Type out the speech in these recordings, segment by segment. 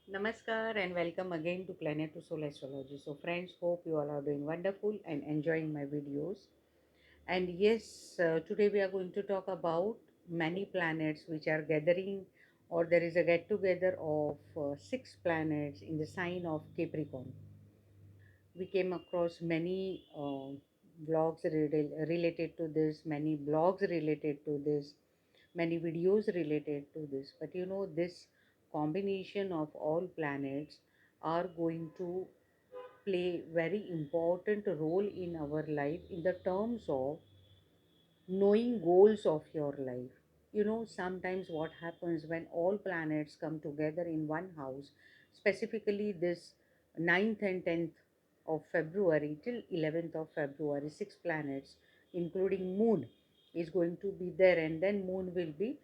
Namaskar and welcome again to Planet to Soul Astrology. So, friends, hope you all are doing wonderful and enjoying my videos. And yes, today we are going to talk about many planets which are gathering, or there is a get together of six planets in the sign of Capricorn. We came across many blogs related to this, many blogs related to this, many videos related to this. But this combination of all planets are going to play very important role in our life in the terms of knowing goals of your life. Sometimes what happens when all planets come together in one house, specifically this 9th and 10th of February till 11th of February, six planets, including Moon, is going to be there, and then Moon will be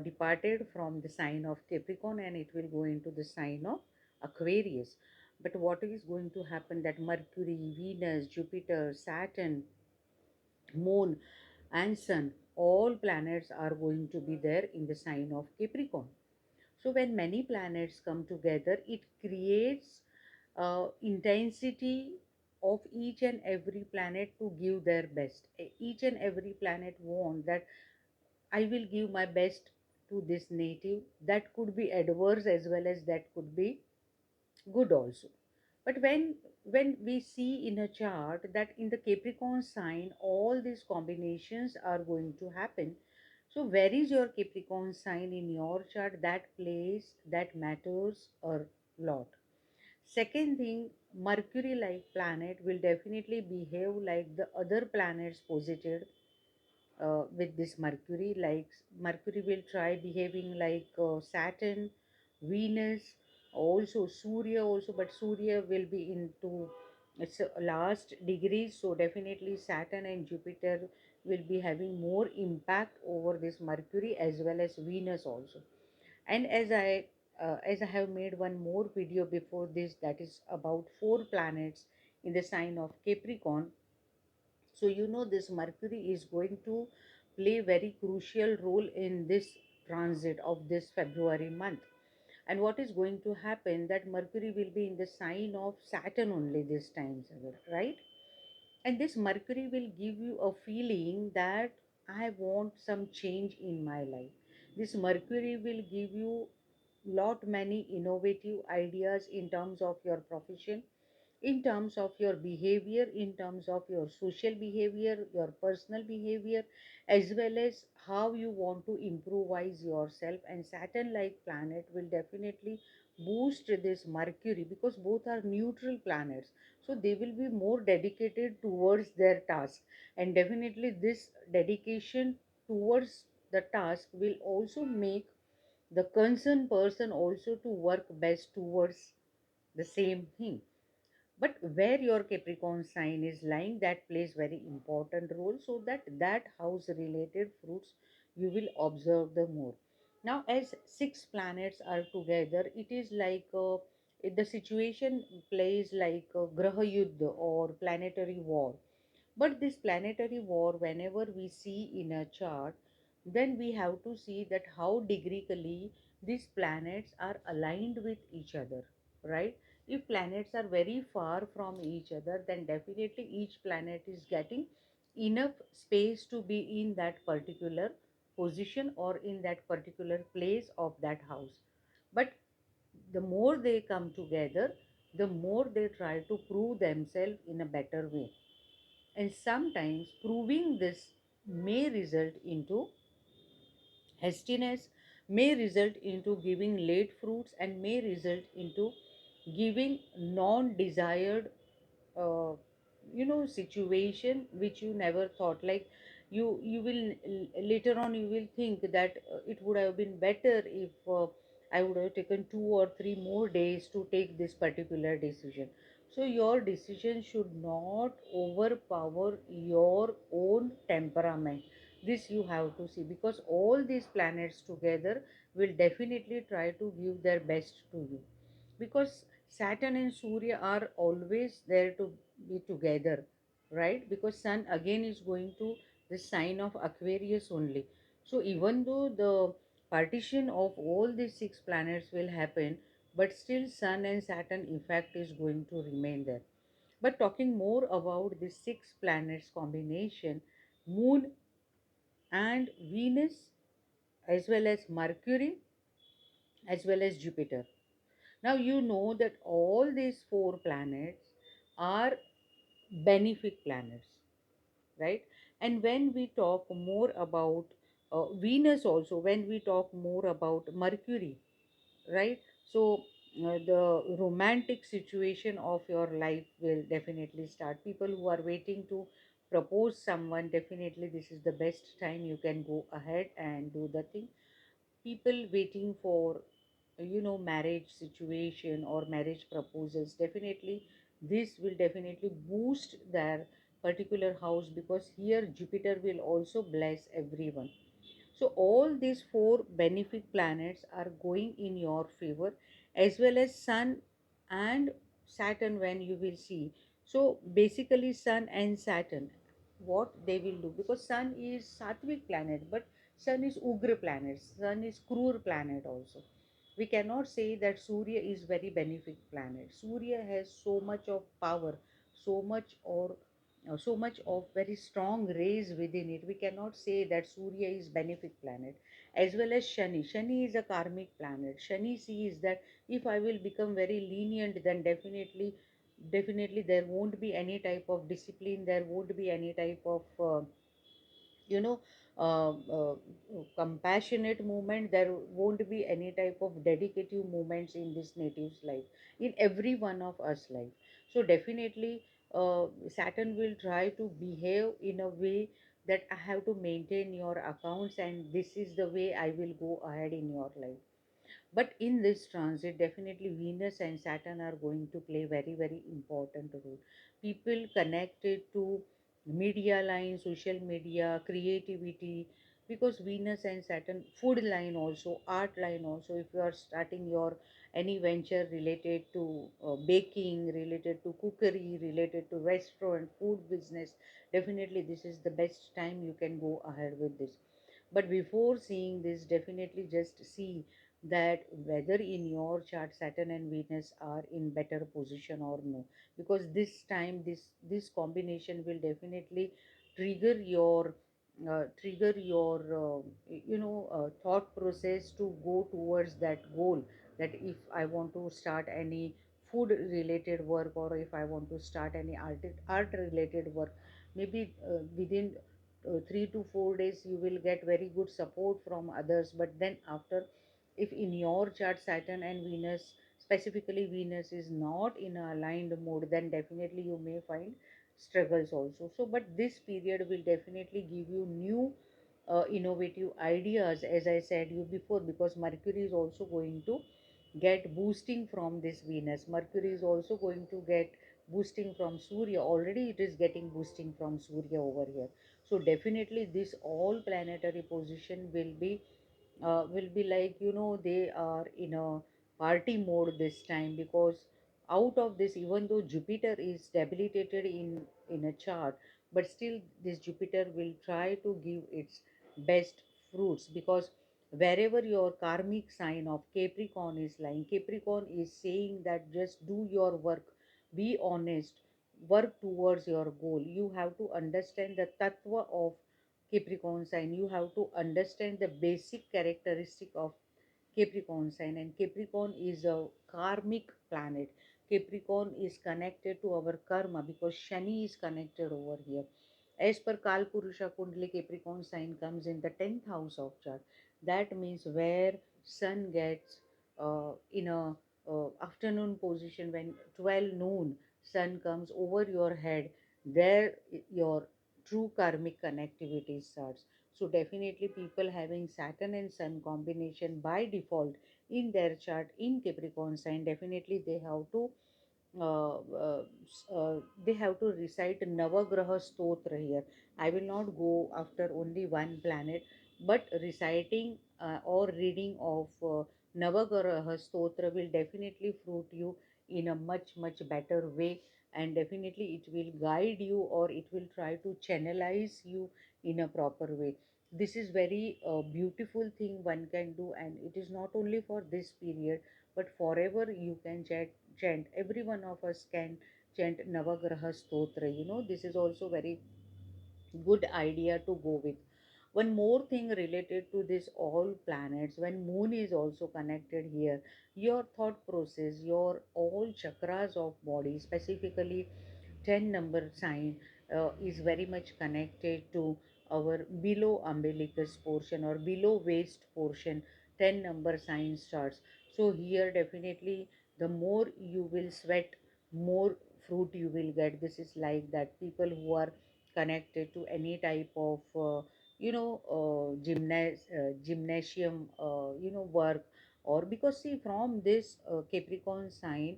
departed from the sign of Capricorn and it will go into the sign of Aquarius. But what is going to happen that Mercury, Venus, Jupiter, Saturn, Moon, and Sun, all planets are going to be there in the sign of Capricorn. So, when many planets come together, it creates intensity of each and every planet to give their best. Each and every planet want that I will give my best to this native. That could be adverse as well as that could be good also. But when we see in a chart that in the Capricorn sign all these combinations are going to happen, so where is your Capricorn sign in your chart? That place that matters a lot. Second thing, Mercury like planet will definitely behave like the other planets posited with this Mercury. Like Mercury will try behaving like Saturn, Venus, also Surya also, but Surya will be into its last degrees. So definitely Saturn and Jupiter will be having more impact over this Mercury as well as Venus also. And as I have made one more video before this, that is about four planets in the sign of Capricorn. So this Mercury is going to play very crucial role in this transit of this February month. And what is going to happen that Mercury will be in the sign of Saturn only this time, right? And this Mercury will give you a feeling that I want some change in my life. This Mercury will give you lot many innovative ideas in terms of your profession, in terms of your behavior, in terms of your social behavior, your personal behavior, as well as how you want to improvise yourself. And Saturn like planet will definitely boost this Mercury because both are neutral planets, so they will be more dedicated towards their task. And definitely this dedication towards the task will also make the concerned person also to work best towards the same thing. But where your Capricorn sign is lying, that plays very important role, so that house related fruits you will observe the more. Now as six planets are together, it is like the situation plays like graha yuddha or planetary war. But this planetary war, whenever we see in a chart, then we have to see that how degreically these planets are aligned with each other, right? If planets are very far from each other, then definitely each planet is getting enough space to be in that particular position or in that particular place of that house. But the more they come together, the more they try to prove themselves in a better way. And sometimes proving this may result into hastiness, may result into giving late fruits, and may result into giving non-desired uh, situation which you never thought. Like you will later on you will think that it would have been better if I would have taken 2 or 3 more days to take this particular decision. So your decision should not overpower your own temperament. This you have to see, because all these planets together will definitely try to give their best to you, because Saturn and Surya are always there to be together, right? Because Sun again is going to the sign of Aquarius only. So even though the partition of all these six planets will happen, but still Sun and Saturn effect is going to remain there. But talking more about the six planets combination, Moon and Venus, as well as Mercury, as well as Jupiter. Now you know that all these four planets are benefic planets, right? And when we talk more about Venus, also when we talk more about Mercury, right? So the romantic situation of your life will definitely start. People who are waiting to propose someone, definitely this is the best time you can go ahead and do the thing. People waiting for marriage situation or marriage proposals, definitely this will definitely boost their particular house, because here Jupiter will also bless everyone. So all these four benefic planets are going in your favor, as well as Sun and Saturn when you will see. So basically Sun and Saturn, what they will do, because Sun is Sattvic planet, but Sun is Ugra planet, Sun is Krur planet also. We cannot say that Surya is very benefic planet. Surya has so much of power, so much or so much of very strong rays within it. We cannot say that Surya is benefic planet. As well as Shani. Shani is a karmic planet. Shani sees that if I will become very lenient, then definitely there won't be any type of discipline. There won't be any type of you know uh, uh, compassionate movement. There won't be any type of dedicative movements in this native's life, in every one of us life. So definitely Saturn will try to behave in a way that I have to maintain your accounts, and this is the way I will go ahead in your life. But in this transit, definitely Venus and Saturn are going to play very, very important role. People connected to media line, social media, creativity, because Venus and Saturn, food line also, art line also. If you are starting your any venture related to baking, related to cookery, related to restaurant, food business, definitely this is the best time you can go ahead with this. But before seeing this, definitely just see that whether in your chart Saturn and Venus are in better position or no, because this time this combination will definitely trigger your thought process to go towards that goal, that if I want to start any food related work, or if I want to start any art related work, maybe within 3 to 4 days you will get very good support from others. But then after, if in your chart Saturn and Venus, specifically Venus, is not in a aligned mode, then definitely you may find struggles also. So but this period will definitely give you new innovative ideas, as I said you before, because Mercury is also going to get boosting from this Venus. Mercury is also going to get boosting from Surya. Already it is getting boosting from Surya over here. So definitely this all planetary position will be like, they are in a party mode this time, because out of this, even though Jupiter is debilitated in a chart, but still this Jupiter will try to give its best fruits, because wherever your karmic sign of Capricorn is lying, Capricorn is saying that just do your work, be honest, work towards your goal. You have to understand the tattva of Capricorn sign. You have to understand the basic characteristic of Capricorn sign. And Capricorn is a karmic planet. Capricorn is connected to our karma, because Shani is connected over here. As per Kalpurusha Kundali, Capricorn sign comes in the 10th house of chart. That means where sun gets in a afternoon position, when 12 noon sun comes over your head, there your true karmic connectivity starts. So definitely people having Saturn and Sun combination by default in their chart in Capricorn sign, definitely uh, uh, they have to recite Navagraha Stotra here. I will not go after only one planet, but reciting or reading of Navagraha Stotra will definitely fruit you in a much, much better way, and definitely it will guide you, or it will try to channelize you in a proper way. This is very beautiful thing one can do, and it is not only for this period, but forever you can chant. Every one of us can chant Navagraha Stotra. This is also very good idea to go with. One more thing related to this all planets, when moon is also connected here, your thought process, your all chakras of body, specifically 10 number sign, is very much connected to our below umbilicus portion or below waist portion. 10 number sign starts. So here definitely the more you will sweat, more fruit you will get. This is like that. People who are connected to any type of gymnasium work, or because see from this Capricorn sign,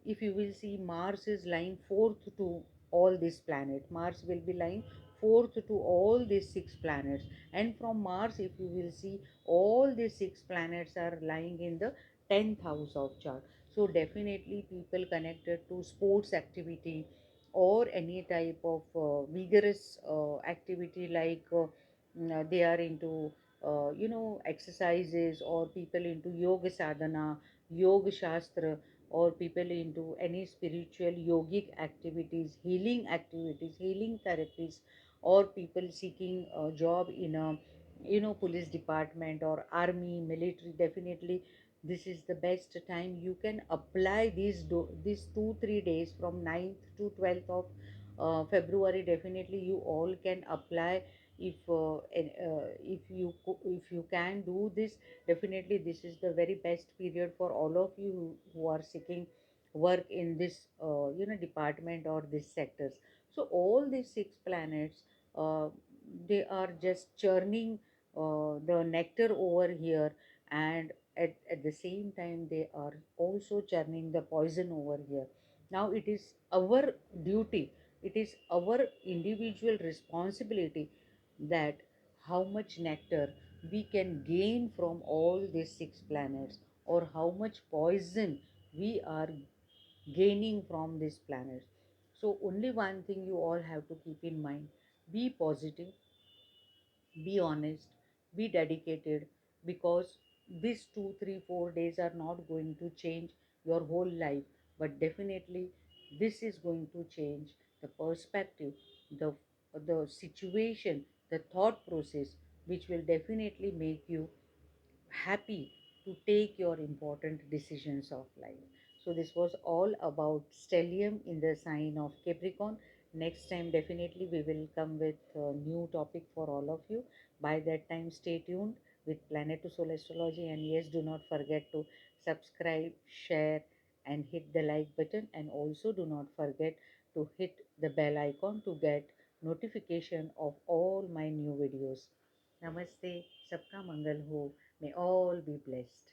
if you will see, Mars is lying fourth to all these planets. Mars will be lying fourth to all these six planets, and from Mars, if you will see, all these six planets are lying in the 10th house of chart. So definitely people connected to sports activity or any type of vigorous activity, like they are into exercises, or people into yoga sadhana, yoga shastra, or people into any spiritual yogic activities, healing therapies, or people seeking a job in a police department or army military. Definitely this is the best time you can apply these 2 3 days from 9th to 12th of February. Definitely you all can apply. If you can do this, definitely this is the very best period for all of you who are seeking work in this department or these sectors. So all these six planets, uh, they are just churning the nectar over here, and at the same time they are also churning the poison over here. Now it is our duty, it is our individual responsibility, that how much nectar we can gain from all these six planets, or how much poison we are gaining from these planets. So only one thing you all have to keep in mind: be positive, be honest, be dedicated, because these 2 3 4 days are not going to change your whole life, but definitely this is going to change the perspective, the situation, the thought process, which will definitely make you happy to take your important decisions of life. So, this was all about stellium in the sign of Capricorn. Next time, definitely, we will come with a new topic for all of you. By that time, stay tuned with Planet to Soul Astrology. And yes, do not forget to subscribe, share, and hit the like button. And also, do not forget to hit the bell icon to get notification of all my new videos. Namaste, Sabka Mangal Ho. May all be blessed.